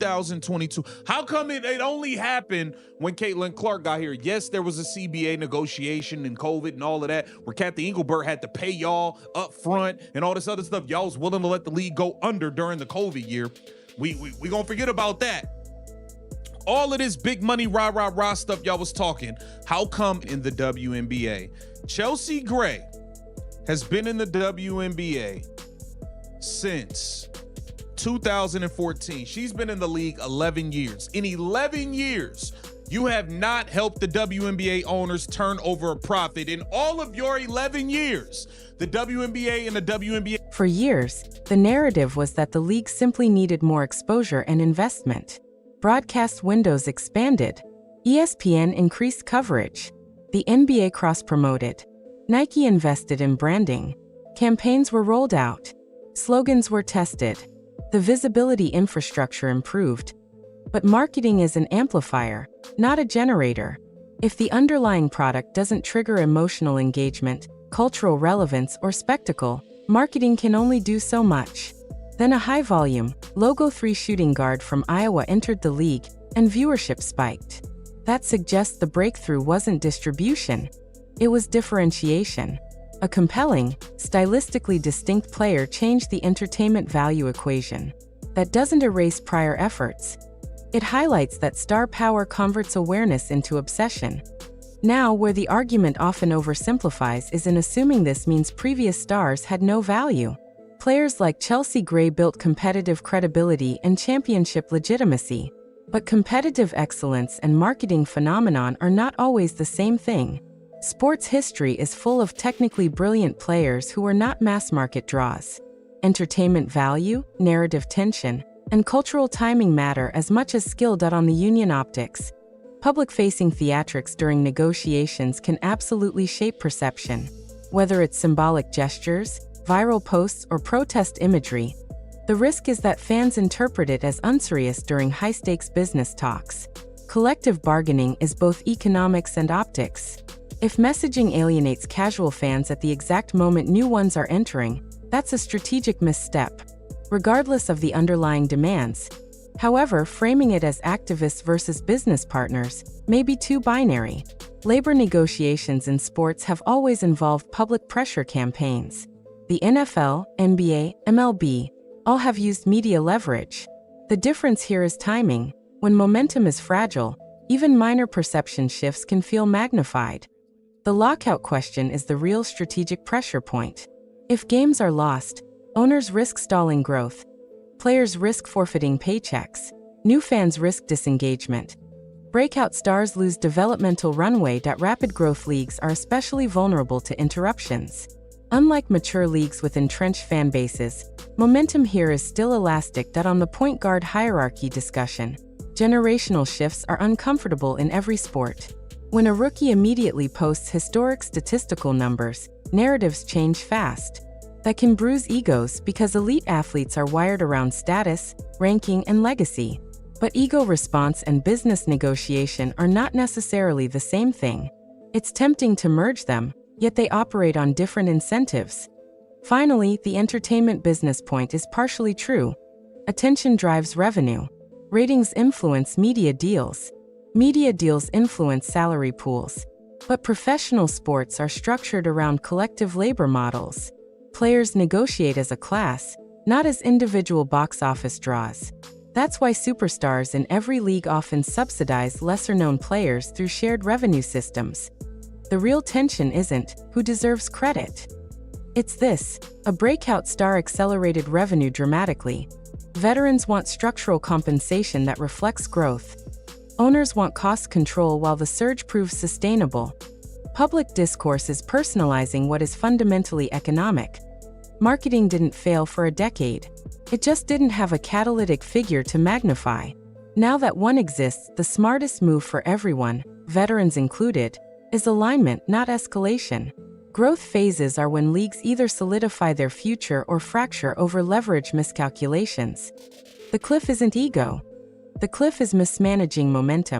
2022. How come it only happened when Caitlin Clark got here? Yes, there was a CBA negotiation and COVID and all of that, where Kathy Engelbert had to pay y'all up front and all this other stuff. Y'all was willing to let the league go under during the COVID year. We gonna forget about that. All of this big money, rah stuff y'all was talking. How come in the WNBA? Chelsea Gray has been in the WNBA since 2014. She's been in the league 11 years. In 11 years, you have not helped the WNBA owners turn over a profit. In all of your 11 years, the WNBA and the WNBA. For years, the narrative was that the league simply needed more exposure and investment. Broadcast windows expanded. ESPN increased coverage. The NBA cross-promoted. Nike invested in branding. Campaigns were rolled out. Slogans were tested. The visibility infrastructure improved. But marketing is an amplifier, not a generator. If the underlying product doesn't trigger emotional engagement, cultural relevance, or spectacle, marketing can only do so much. Then a high-volume, Logo 3 shooting guard from Iowa entered the league, and viewership spiked. That suggests the breakthrough wasn't distribution. It was differentiation. A compelling, stylistically distinct player changed the entertainment value equation. That doesn't erase prior efforts. It highlights that star power converts awareness into obsession. Now, where the argument often oversimplifies is in assuming this means previous stars had no value. Players like Chelsea Gray built competitive credibility and championship legitimacy. But competitive excellence and marketing phenomenon are not always the same thing. Sports history is full of technically brilliant players who are not mass-market draws. Entertainment value, narrative tension, and cultural timing matter as much as skill. On the union optics. Public-facing theatrics during negotiations can absolutely shape perception. Whether it's symbolic gestures, viral posts, or protest imagery, the risk is that fans interpret it as unserious during high-stakes business talks. Collective bargaining is both economics and optics. If messaging alienates casual fans at the exact moment new ones are entering, that's a strategic misstep, regardless of the underlying demands. However, framing it as activists versus business partners may be too binary. Labor negotiations in sports have always involved public pressure campaigns. The NFL, NBA, MLB, all have used media leverage. The difference here is timing. When momentum is fragile, even minor perception shifts can feel magnified. The lockout question is the real strategic pressure point. If games are lost, owners risk stalling growth. Players risk forfeiting paychecks. New fans risk disengagement. Breakout stars lose developmental runway. Rapid growth leagues are especially vulnerable to interruptions. Unlike mature leagues with entrenched fan bases, momentum here is still elastic. On the point guard hierarchy discussion, generational shifts are uncomfortable in every sport. When a rookie immediately posts historic statistical numbers, narratives change fast. That can bruise egos because elite athletes are wired around status, ranking, and legacy. But ego response and business negotiation are not necessarily the same thing. It's tempting to merge them, yet they operate on different incentives. Finally, the entertainment business point is partially true. Attention drives revenue. Ratings influence media deals. Media deals influence salary pools. But professional sports are structured around collective labor models. Players negotiate as a class, not as individual box office draws. That's why superstars in every league often subsidize lesser-known players through shared revenue systems. The real tension isn't who deserves credit. It's this: a breakout star accelerated revenue dramatically. Veterans want structural compensation that reflects growth. Owners want cost control while the surge proves sustainable. Public discourse is personalizing what is fundamentally economic. Marketing didn't fail for a decade. It just didn't have a catalytic figure to magnify. Now that one exists, the smartest move for everyone, veterans included, is alignment, not escalation. Growth phases are when leagues either solidify their future or fracture over leverage miscalculations. The cliff isn't ego. The cliff is mismanaging momentum.